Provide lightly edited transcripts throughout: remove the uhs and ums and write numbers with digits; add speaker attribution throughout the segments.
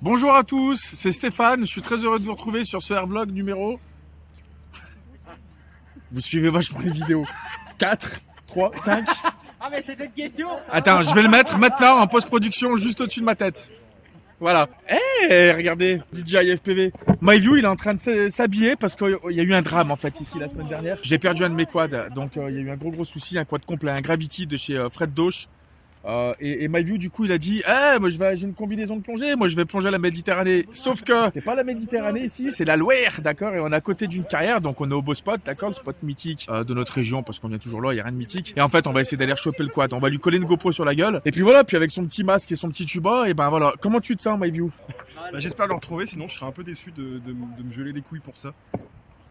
Speaker 1: Bonjour à tous, c'est Stéphane, je suis très heureux de vous retrouver sur ce Airvlog numéro... Vous suivez vachement les vidéos. 4, 3, 5...
Speaker 2: Ah mais c'était une question.
Speaker 1: Attends, je vais le mettre maintenant en post-production juste au-dessus de ma tête. Voilà. Regardez, DJI FPV. MyView, il est en train de s'habiller parce qu'il y a eu un drame en fait ici la semaine dernière. J'ai perdu un de mes quads, donc il y a eu un gros souci, un quad complet, un Gravity de chez Fred Doche. Et MyView du coup il a dit moi j'ai une combinaison de plongée, moi je vais plonger à la Méditerranée. Sauf que c'est pas la Méditerranée ici, c'est la Loire, d'accord, et on est à côté d'une carrière, donc on est au beau spot, d'accord, le spot mythique de notre région, parce qu'on vient toujours là, il y a rien de mythique. Et en fait on va essayer d'aller choper le quad, on va lui coller une GoPro sur la gueule, et puis voilà, puis avec son petit masque et son petit tuba, et ben voilà. Comment tu te sens MyView?
Speaker 3: J'espère le retrouver, sinon je serais un peu déçu de me geler les couilles pour ça.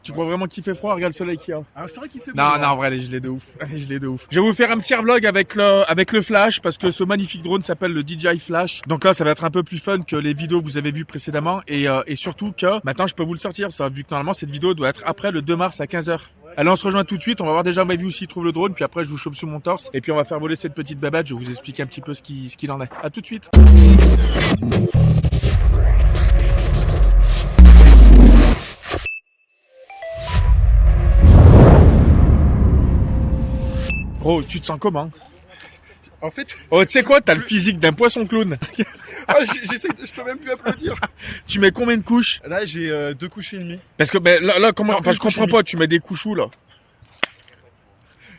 Speaker 1: Tu crois vraiment qu'il fait froid? Regarde le soleil qu'il y a.
Speaker 3: Alors c'est vrai qu'il fait beau.
Speaker 1: Non, en vrai, je l'ai de ouf. Je l'ai de ouf. Je vais vous faire un petit vlog avec le flash, parce que ce magnifique drone s'appelle le DJI Flash. Donc là, ça va être un peu plus fun que les vidéos que vous avez vues précédemment. Et surtout que maintenant, je peux vous le sortir, ça, vu que normalement, cette vidéo doit être après le 2 mars à 15h. Allez, on se rejoint tout de suite. On va voir déjà MyView s'il trouve le drone. Puis après, je vous chope sur mon torse. Et puis, on va faire voler cette petite babette. Je vais vous expliquer un petit peu ce qu'il en est. À tout de suite. Oh, tu te sens comment?
Speaker 3: En fait,
Speaker 1: Oh, tu sais quoi? T'as le physique d'un poisson clown.
Speaker 3: je peux même plus applaudir.
Speaker 1: Tu mets combien de couches?
Speaker 3: Là j'ai 2 couches et demie.
Speaker 1: Parce que là comment?
Speaker 3: Non,
Speaker 1: Enfin, je
Speaker 3: une couche
Speaker 1: comprends
Speaker 3: et
Speaker 1: pas. Tu mets des couches où là?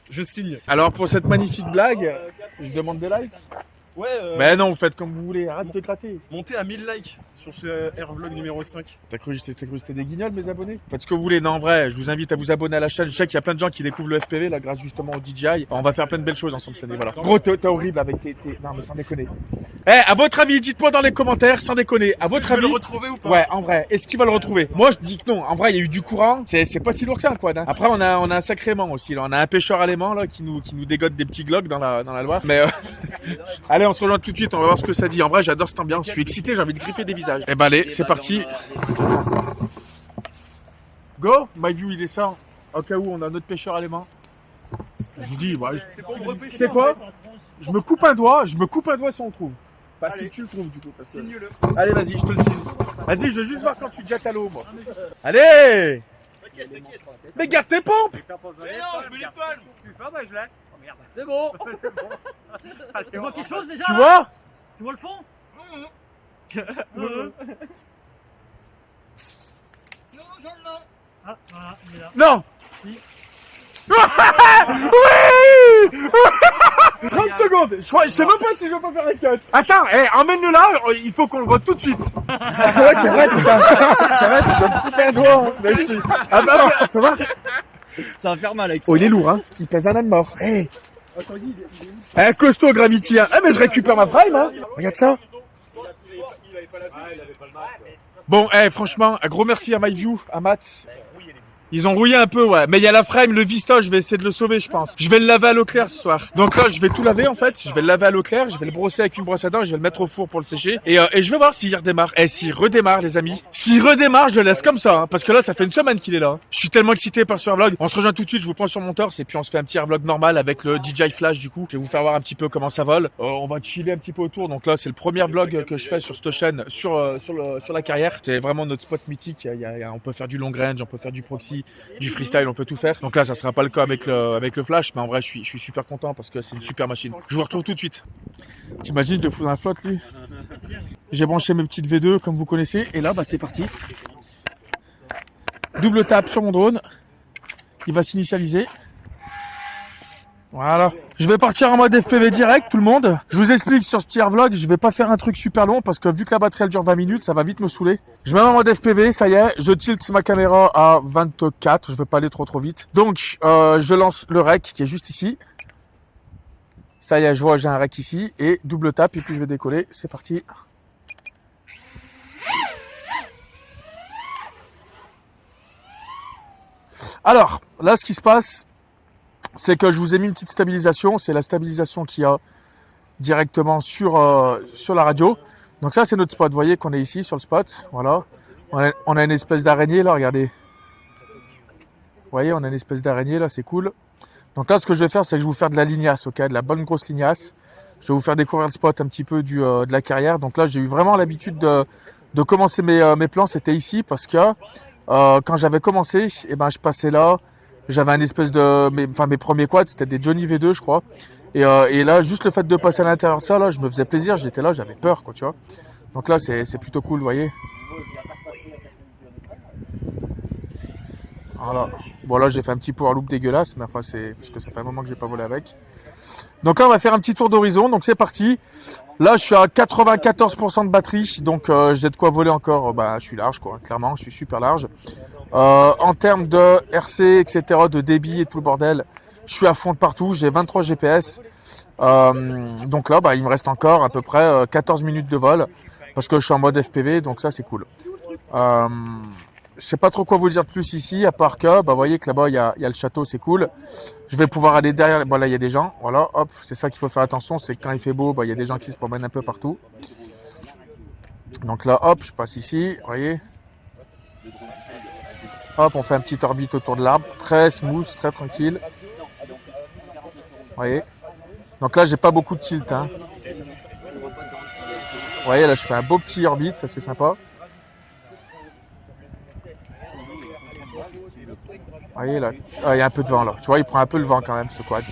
Speaker 3: Je signe.
Speaker 1: Alors pour cette magnifique blague, je demande des likes.
Speaker 3: Ouais,
Speaker 1: Mais non, vous faites comme vous voulez. Arrête de gratter.
Speaker 3: montez à 1000 likes sur ce Airvlog numéro 5.
Speaker 1: T'as cru que c'était des guignols, mes abonnés? Faites ce que vous voulez. Non, en vrai, je vous invite à vous abonner à la chaîne. Je sais qu'il y a plein de gens qui découvrent le FPV là grâce justement au DJI. On va faire plein de belles choses ensemble cette année. Voilà. Gros, t'es horrible avec tes. Non, mais sans déconner. À votre avis, dites-moi dans les commentaires, sans déconner. À votre
Speaker 3: Tu veux
Speaker 1: avis.
Speaker 3: le retrouver ou pas?
Speaker 1: Ouais, en vrai, est-ce qu'il va le retrouver? Moi, je dis que non. En vrai, il y a eu du courant. C'est pas si lourd que ça, le quad. Hein. Après, on a un sacré aimant aussi. Là. On a un pêcheur allemand là qui nous dégote des petits glocks dans la Loire. Mais allez, on se rejoint tout de suite. On va voir ce que ça dit. En vrai, j'adore cette ambiance. Je suis excité. J'ai envie de griffer des visages. Eh ben allez, c'est parti. Go. MyView, il descend. Au cas où on a notre pêcheur allemand. Je vous dis, ouais. C'est quoi? Je me coupe un doigt si on le trouve. Pas si tu le trouves du coup.
Speaker 3: Signe-le.
Speaker 1: Allez, vas-y, je te le signe. Vas-y, je veux juste voir quand tu te jettes à l'eau, moi. Allez! Mais garde tes pompes!
Speaker 3: Mais non, je me les palme.
Speaker 2: Je l'ai. Oh merde. C'est bon. Tu vois quelque chose déjà?
Speaker 1: Tu vois?
Speaker 2: Tu vois le fond? Ah, voilà, il est là.
Speaker 1: Non!
Speaker 2: Si.
Speaker 1: Oui! 30 secondes! Je sais même pas si je vais pas faire un cut. Attends, emmène-le là, il faut qu'on le voit tout de suite. Ouais, c'est vrai, putain. C'est vrai, tu dois me couper un doigt. Merci. Ah bah, faut voir.
Speaker 2: Ça va faire mal avec ça.
Speaker 1: Oh, il est lourd, hein. Il pèse un âne mort. Un costaud Gravity, hein. Ah, mais je récupère ma frame, hein. Regarde ça. Bon, franchement, un gros merci à MyView, à Matt. Ils ont rouillé un peu, ouais. Mais il y a la frame, le Vista, je vais essayer de le sauver, je pense. Je vais le laver à l'eau claire ce soir. Donc là, je vais tout laver, en fait. Je vais le laver à l'eau claire, je vais le brosser avec une brosse à dents, je vais le mettre au four pour le sécher. Et je vais voir s'il redémarre. S'il redémarre, les amis. S'il redémarre, je le laisse comme ça, hein, parce que là, ça fait une semaine qu'il est là. Je suis tellement excité par ce vlog. On se rejoint tout de suite, je vous prends sur mon torse, et puis on se fait un petit vlog normal avec le DJI Flash, du coup. Je vais vous faire voir un petit peu comment ça vole. On va chiller un petit peu autour. Donc là, c'est le premier vlog que je fais sur cette chaîne, sur la carrière. C'est vraiment notre spot mythique. On peut faire du long range, on peut faire du proxy, du freestyle, on peut tout faire. Donc là, ça sera pas le cas avec le flash, mais en vrai, je suis super content parce que c'est une super machine. Je vous retrouve tout de suite. T'imagines de foutre dans la flotte, lui? J'ai branché mes petites V2 comme vous connaissez, et là, bah c'est parti. Double tape sur mon drone. Il va s'initialiser. Voilà. Je vais partir en mode FPV direct, tout le monde. Je vous explique sur ce petit vlog, je vais pas faire un truc super long parce que vu que la batterie elle dure 20 minutes, ça va vite me saouler. Je me mets en mode FPV, ça y est, je tilte ma caméra à 24, je vais pas aller trop vite. Donc, je lance le rec qui est juste ici. Ça y est, je vois, j'ai un rec ici et double tape et puis je vais décoller. C'est parti. Alors, là, ce qui se passe, c'est que je vous ai mis une petite stabilisation. C'est la stabilisation qu'il y a directement sur la radio. Donc ça, c'est notre spot. Vous voyez qu'on est ici sur le spot. Voilà. On a une espèce d'araignée là, regardez. Vous voyez, on a une espèce d'araignée là, c'est cool. Donc là, ce que je vais faire, c'est que je vais vous faire de la lignasse, ok, de la bonne grosse lignasse. Je vais vous faire découvrir le spot un petit peu de la carrière. Donc là, j'ai eu vraiment l'habitude de de commencer mes plans, c'était ici parce que quand j'avais commencé, et ben je passais là, j'avais un espèce de mes premiers quads, c'était des Johnny V2 je crois. Et là juste le fait de passer à l'intérieur de ça là, je me faisais plaisir, j'étais là, j'avais peur quoi, tu vois. Donc là c'est plutôt cool, vous voyez. Voilà. Bon là j'ai fait un petit power loop dégueulasse, mais enfin c'est parce que ça fait un moment que j'ai pas volé avec. Donc là on va faire un petit tour d'horizon, donc c'est parti. Là je suis à 94% de batterie, donc j'ai de quoi voler encore. Bah je suis large quoi, clairement, je suis super large. En termes de RC, etc., de débit et tout le bordel, je suis à fond de partout, j'ai 23 GPS. Donc là bah il me reste encore à peu près 14 minutes de vol, parce que je suis en mode FPV, donc ça c'est cool. Je sais pas trop quoi vous dire de plus ici, à part que, bah, vous voyez que là-bas, il y a le château, c'est cool. Je vais pouvoir aller derrière, bon, là, il y a des gens, voilà, hop, c'est ça qu'il faut faire attention, c'est que quand il fait beau, bah, il y a des gens qui se promènent un peu partout. Donc là, hop, je passe ici, vous voyez. Hop, on fait un petit orbite autour de l'arbre, très smooth, très tranquille. Vous voyez. Donc là, j'ai pas beaucoup de tilt, hein. Vous voyez, là, je fais un beau petit orbite, ça c'est sympa. Vous voyez là, il y a un peu de vent là. Tu vois, il prend un peu le vent quand même ce quad.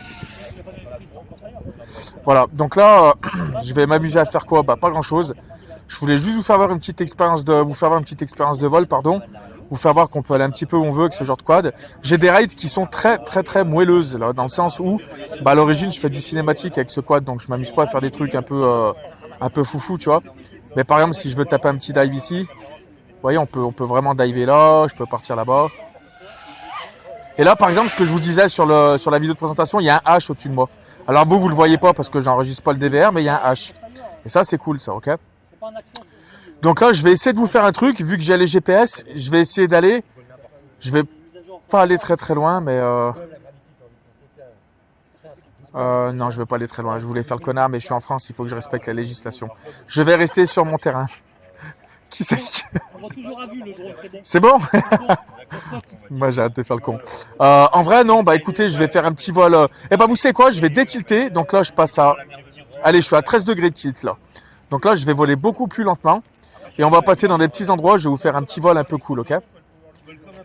Speaker 1: Voilà, donc là, je vais m'amuser à faire quoi? Bah pas grand chose. Je voulais juste vous faire voir une petite expérience de vol, pardon. Vous faire voir qu'on peut aller un petit peu où on veut avec ce genre de quad. J'ai des rides qui sont très moelleuses là, dans le sens où, bah à l'origine, je fais du cinématique avec ce quad, donc je m'amuse pas à faire des trucs un peu foufou, tu vois. Mais par exemple, si je veux taper un petit dive ici, vous voyez, on peut vraiment diver là, je peux partir là-bas. Et là, par exemple, ce que je vous disais sur la vidéo de présentation, il y a un H au-dessus de moi. Alors vous le voyez pas parce que j'enregistre pas le DVR, mais il y a un H. Et ça, c'est cool, ça, ok? Donc là, je vais essayer de vous faire un truc, vu que j'ai les GPS, je vais essayer d'aller. Je vais pas aller très loin, mais non, je vais pas aller très loin. Je voulais faire le connard, mais je suis en France, il faut que je respecte la législation. Je vais rester sur mon terrain. Qui c'est?
Speaker 2: On voit toujours à vue le drone, c'est bon.
Speaker 1: C'est bon? Moi j'ai hâte de faire le con. En vrai non, bah écoutez, je vais faire un petit vol. Et bah vous savez quoi, je vais détilter. Donc là je passe à... Allez, je suis à 13 degrés de tilt là. Donc là je vais voler beaucoup plus lentement. Et on va passer dans des petits endroits, je vais vous faire un petit vol un peu cool, ok?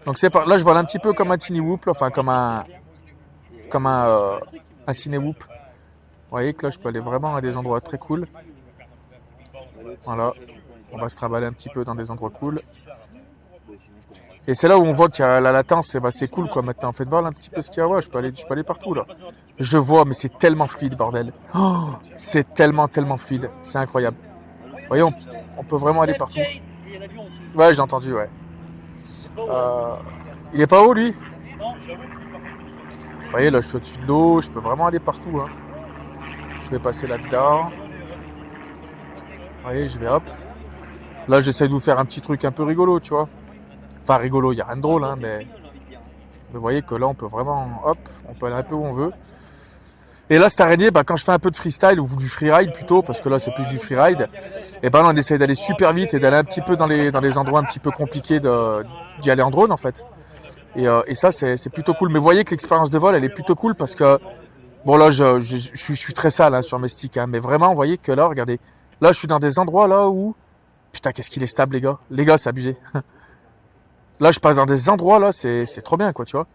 Speaker 1: Donc c'est là je vole un petit peu comme un Tiny Whoop, enfin comme un Ciné Whoop. Vous voyez que là je peux aller vraiment à des endroits très cool. Voilà. On va se travailler un petit peu dans des endroits cool. Et c'est là où on voit qu'il y a la latence, et bah c'est cool quoi maintenant. Faites voir un petit peu ce qu'il y a, ouais, je peux aller partout là. Je vois, mais c'est tellement fluide, bordel. Oh, c'est tellement fluide, c'est incroyable. Vous voyez, on peut vraiment aller partout. Ouais, j'ai entendu, ouais. Il est pas haut lui? Vous voyez là, je suis au-dessus de l'eau, je peux vraiment aller partout. Hein. Je vais passer là-dedans. Vous voyez, je vais hop. Là, j'essaie de vous faire un petit truc un peu rigolo, tu vois. Enfin, rigolo, il n'y a rien de drôle, hein, mais vous voyez que là, on peut vraiment, hop, on peut aller un peu où on veut. Et là, cette araignée, bah, quand je fais un peu de freestyle, ou du freeride plutôt, parce que là, c'est plus du freeride, et ben là, on essaie d'aller super vite et d'aller un petit peu dans les endroits un petit peu compliqués d'y aller en drone, en fait. Et ça, c'est plutôt cool. Mais vous voyez que l'expérience de vol, elle est plutôt cool parce que, bon, là, je suis très sale hein, sur mes sticks, hein, mais vraiment, vous voyez que là, regardez, là, je suis dans des endroits là où, putain, qu'est-ce qu'il est stable, les gars. Les gars, c'est abusé. Là, je passe dans des endroits, là, c'est trop bien, quoi, tu vois.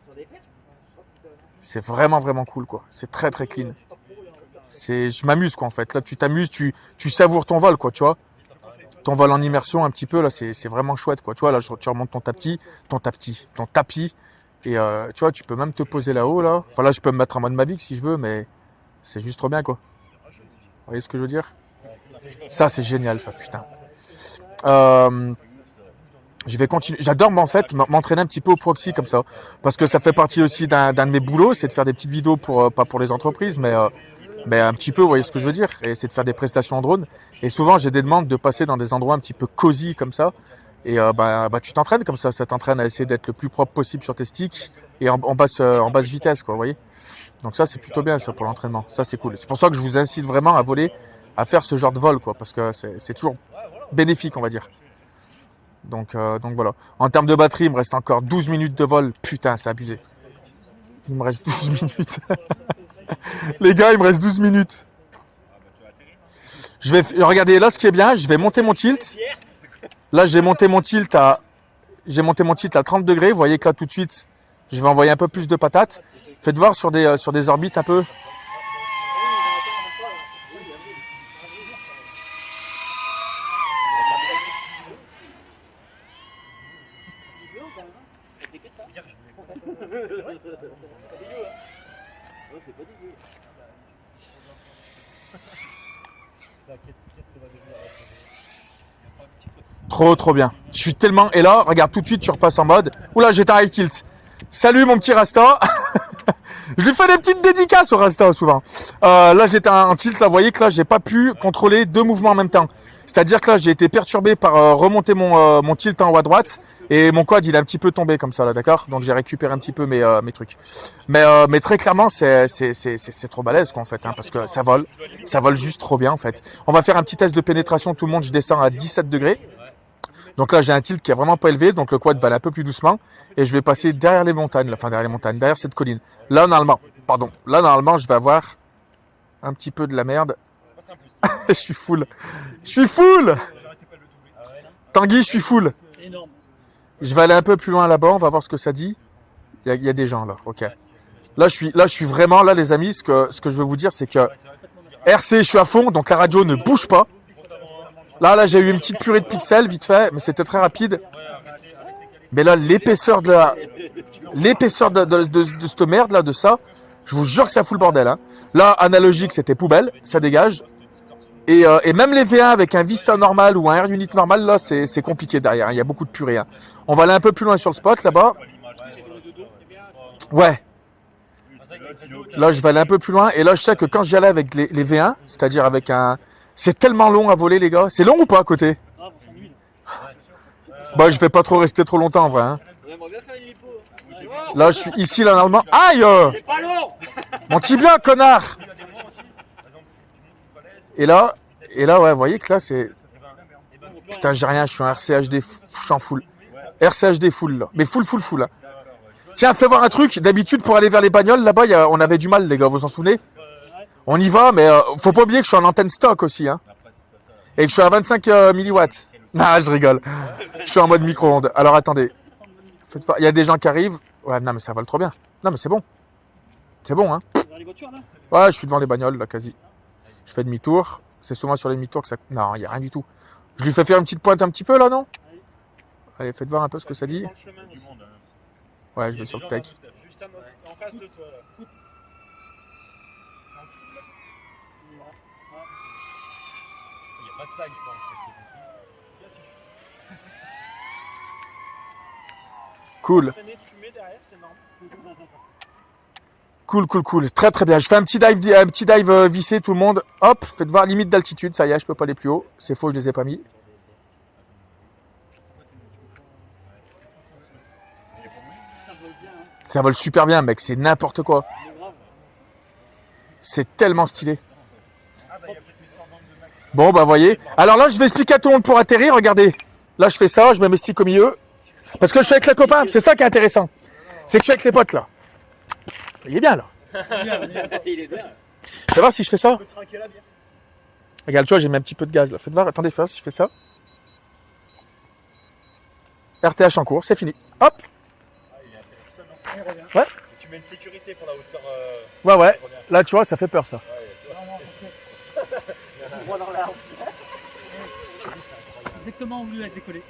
Speaker 1: C'est vraiment cool, quoi. C'est très clean. Je m'amuse, quoi, en fait. Là, tu t'amuses, tu savoures ton vol, quoi, tu vois. Ton vol en immersion, un petit peu, là, c'est vraiment chouette, quoi. Tu vois, là, tu remontes ton tapis, et tu vois, tu peux même te poser là-haut, là. Enfin, là, je peux me mettre en mode Mavic si je veux, mais c'est juste trop bien, quoi. Vous voyez ce que je veux dire? Ça, c'est génial, ça, putain. Je vais continuer. J'adore en fait m'entraîner un petit peu au proxy comme ça, parce que ça fait partie aussi d'un de mes boulots, c'est de faire des petites vidéos pour pas pour les entreprises, mais un petit peu, vous voyez ce que je veux dire, et c'est de faire des prestations en drone. Et souvent j'ai des demandes de passer dans des endroits un petit peu cosy comme ça, et tu t'entraînes comme ça t'entraîne à essayer d'être le plus propre possible sur tes sticks et en basse vitesse, quoi, vous voyez. Donc ça c'est plutôt bien ça pour l'entraînement, ça c'est cool. C'est pour ça que je vous incite vraiment à voler, à faire ce genre de vol, quoi, parce que c'est toujours bénéfique, on va dire. Donc voilà. En termes de batterie, il me reste encore 12 minutes de vol. Putain, c'est abusé. Il me reste 12 minutes. Les gars, il me reste 12 minutes. Regardez, là, ce qui est bien, je vais monter mon tilt. Là, j'ai monté mon tilt à 30 degrés. Vous voyez que là, tout de suite, je vais envoyer un peu plus de patates. Faites voir sur des orbites un peu. Trop bien. Je suis tellement... Et là, regarde, tout de suite, tu repasses en mode... Oula, j'ai ta high tilt. Salut mon petit Rasta. Je lui fais des petites dédicaces au Rasta souvent. Là, j'étais en tilt. Là, vous voyez que là, j'ai pas pu contrôler 2 mouvements en même temps. C'est-à-dire que là, j'ai été perturbé par remonter mon tilt en haut à droite. Et mon code, il est un petit peu tombé comme ça, là, d'accord? Donc, j'ai récupéré un petit peu mes trucs. Mais très clairement, c'est trop balèze, quoi, en fait, hein, parce que ça vole juste trop bien, en fait. On va faire un petit test de pénétration, tout le monde. Je descends à 17 degrés. Donc là, j'ai un tilt qui est vraiment pas élevé, donc le quad va aller un peu plus doucement. Et je vais passer derrière les montagnes, derrière cette colline. Là, normalement, je vais avoir un petit peu de la merde. Je suis full. Tanguy, je suis full.
Speaker 2: C'est énorme.
Speaker 1: Je vais aller un peu plus loin là-bas, on va voir ce que ça dit. Il y a des gens là, ok. Là, je suis vraiment, là, les amis, ce que je veux vous dire, c'est que RC, je suis à fond, donc la radio ne bouge pas. Là, j'ai eu une petite purée de pixels, vite fait, mais c'était très rapide. Mais là, l'épaisseur de cette merde, là, de ça, je vous jure que ça fout le bordel, hein. Là, analogique, c'était poubelle, ça dégage. Et même les V1 avec un Vista normal ou un Air Unit normal, là, c'est compliqué derrière, hein. Il y a beaucoup de purée, hein. On va aller un peu plus loin sur le spot, là-bas. Ouais. Là, je vais aller un peu plus loin. Et là, je sais que quand j'y allais avec les V1, c'est-à-dire avec un... C'est tellement long à voler, les gars. C'est long ou pas à côté?
Speaker 2: Ah, on s'ennuie.
Speaker 1: Bah, je vais pas trop rester trop longtemps, en vrai, hein.
Speaker 2: On aimerait bien faire une lipo.
Speaker 1: Là, je suis ici, là, normalement. Aïe!
Speaker 2: C'est pas long.
Speaker 1: Mon tibia, connard! Et là, ouais, vous voyez que là, c'est... Putain, j'ai rien, je suis un RCHD, je suis en full. RCHD full, là. Mais full, là. Tiens, fais voir un truc. D'habitude, pour aller vers les bagnoles, là-bas, on avait du mal, les gars, vous vous en souvenez? On y va, mais faut pas oublier que je suis en antenne stock aussi, hein. Et que je suis à 25 milliwatts. Non, je rigole. Je suis en mode micro-ondes. Alors, attendez. Il y a des gens qui arrivent. Ouais, non, mais ça vole trop bien. Non, mais c'est bon. C'est bon, hein.
Speaker 2: Dans les voitures, là.
Speaker 1: Ouais, je suis devant les bagnoles, là, quasi. Je fais demi-tour. C'est souvent sur les demi-tours que ça... Non, il n'y a rien du tout. Je lui fais faire une petite pointe un petit peu, là, non? Allez, faites voir un peu ce que ça dit. Ouais, je vais sur le tech.
Speaker 3: Juste en face de toi, là. Il n'y a pas de sac, je pense.
Speaker 1: Cool.
Speaker 3: Traîner de fumée derrière, c'est marrant.
Speaker 1: Cool. Très bien. Je fais un petit dive vissé, tout le monde. Hop, faites voir limite d'altitude. Ça y est, je peux pas aller plus haut. C'est faux, je les ai pas mis. Ça vole super bien, mec. C'est n'importe quoi. C'est tellement stylé. Bon, bah, voyez. Alors là, je vais expliquer à tout le monde pour atterrir. Regardez. Là, je fais ça. Je mets mes sticks au milieu. Parce que je suis avec les copains. C'est ça qui est intéressant. C'est que je suis avec les potes, là. Il est bien, là.
Speaker 2: Il est bien.
Speaker 1: Fais voir si je fais ça. Regarde, tu vois, j'ai mis un petit peu de gaz, là. Faites voir. Attendez, fais voir si je fais ça. RTH en cours. C'est fini. Hop. Ouais.
Speaker 3: Tu mets une sécurité pour la hauteur.
Speaker 1: Ouais. Là, tu vois, ça fait peur, ça.
Speaker 2: Exactement où lui a décollé.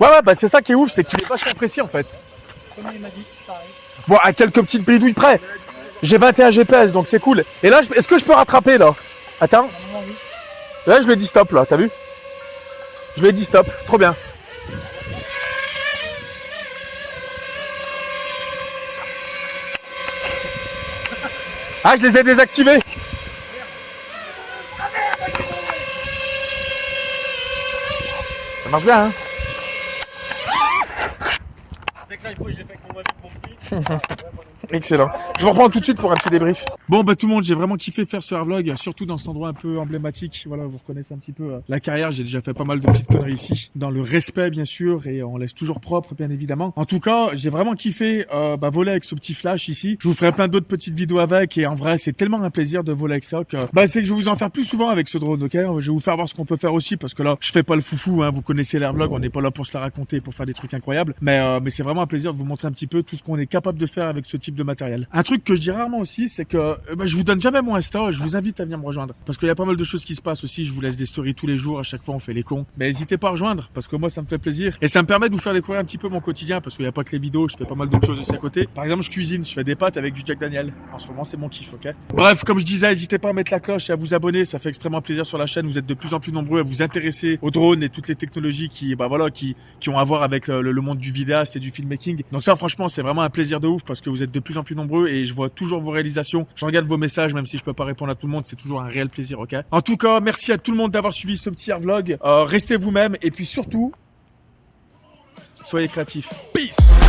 Speaker 1: Ouais, bah c'est ça qui est ouf, c'est qu'il est vachement précis en fait.
Speaker 2: Comme il m'a dit, pareil.
Speaker 1: Bon, à quelques petites bidouilles près. J'ai 21 GPS, donc c'est cool. Et là, est-ce que je peux rattraper là? Attends. Là, je lui ai dit stop, là, t'as vu? Je lui ai dit stop, trop bien. Ah, je les ai désactivés. Ça marche bien, hein?
Speaker 3: C'est que ça, il faut que j'ai fait avec mon petit.
Speaker 1: Excellent. Je vous reprends tout de suite pour un petit débrief. Bon bah tout le monde, j'ai vraiment kiffé faire ce vlog, surtout dans cet endroit un peu emblématique. Voilà, vous reconnaissez un petit peu la carrière. J'ai déjà fait pas mal de petites conneries ici, dans le respect bien sûr, et on laisse toujours propre bien évidemment. En tout cas, j'ai vraiment kiffé voler avec ce petit flash ici. Je vous ferai plein d'autres petites vidéos avec, et en vrai c'est tellement un plaisir de voler avec ça que c'est que je vais vous en faire plus souvent avec ce drone, ok? Je vais vous faire voir ce qu'on peut faire aussi, parce que là je fais pas le foufou, hein. Vous connaissez l'air vlog, on n'est pas là pour se la raconter, pour faire des trucs incroyables, mais c'est vraiment un plaisir de vous montrer un petit peu tout ce qu'on est capable de faire avec ce type de matériel. Un truc que je dis rarement aussi, c'est que je vous donne jamais mon Insta, je vous invite à venir me rejoindre, parce qu'il y a pas mal de choses qui se passent aussi. Je vous laisse des stories tous les jours, à chaque fois on fait les cons, mais n'hésitez pas à rejoindre, parce que moi ça me fait plaisir, et ça me permet de vous faire découvrir un petit peu mon quotidien, parce qu'il n'y a pas que les vidéos, je fais pas mal d'autres choses aussi à côté. Par exemple, je cuisine, je fais des pâtes avec du Jack Daniel, en ce moment c'est mon kiff, ok? Bref, comme je disais, n'hésitez pas à mettre la cloche et à vous abonner, ça fait extrêmement plaisir sur la chaîne. Vous êtes de plus en plus nombreux à vous intéresser aux drones et toutes les technologies qui ont à voir avec le monde du vidéaste et du filmmaking. Donc ça franchement c'est vraiment un plaisir de ouf, parce que vous êtes de plus en plus nombreux et je vois toujours vos réalisations, je regarde vos messages, même si je peux pas répondre à tout le monde, c'est toujours un réel plaisir, ok? En tout cas, merci à tout le monde d'avoir suivi ce petit vlog, restez vous-même, et puis surtout, soyez créatifs. Peace.